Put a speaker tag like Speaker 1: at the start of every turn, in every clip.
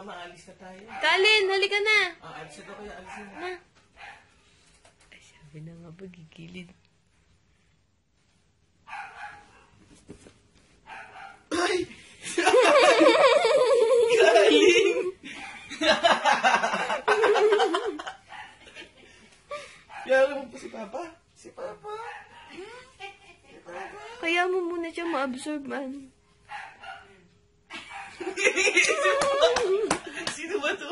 Speaker 1: maalis na tayo.
Speaker 2: Kalin, halika na.
Speaker 1: Alis na daw kaya, alis na.
Speaker 2: Na. Ay, sabi na nga ba, gigilid.
Speaker 1: Ay! Kalin! Kaya mo po si Papa? Si Papa?
Speaker 2: Kaya mo muna siya ma-absorb, man.
Speaker 1: Sino ba ito?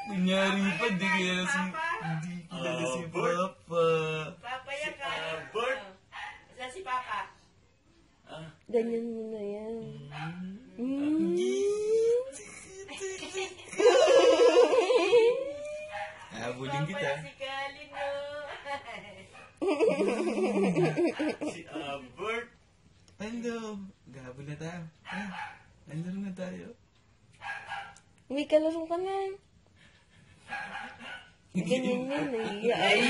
Speaker 1: Nangyari pa, di kilala si Papa.
Speaker 3: Papa yan ka. Bert. Saan si Papa?
Speaker 2: Ganyan mo na yan.
Speaker 1: Habulin kita.
Speaker 3: Si Kalin, no?
Speaker 1: Si Bert. Hello. Gahabol na tayo. Nandaro na tayo.
Speaker 2: Uy, kalaro ka na. Ganyan yan eh. Ay!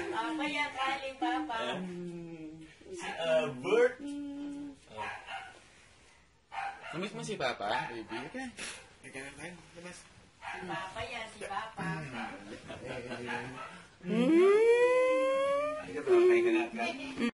Speaker 3: Papa yan, Kalin, Papa.
Speaker 1: Si Bert. Namiss mo si Papa, baby? Okay. Ika na tayo. Labas.
Speaker 3: Si Papa yan, si Papa.
Speaker 1: Ika na tayo.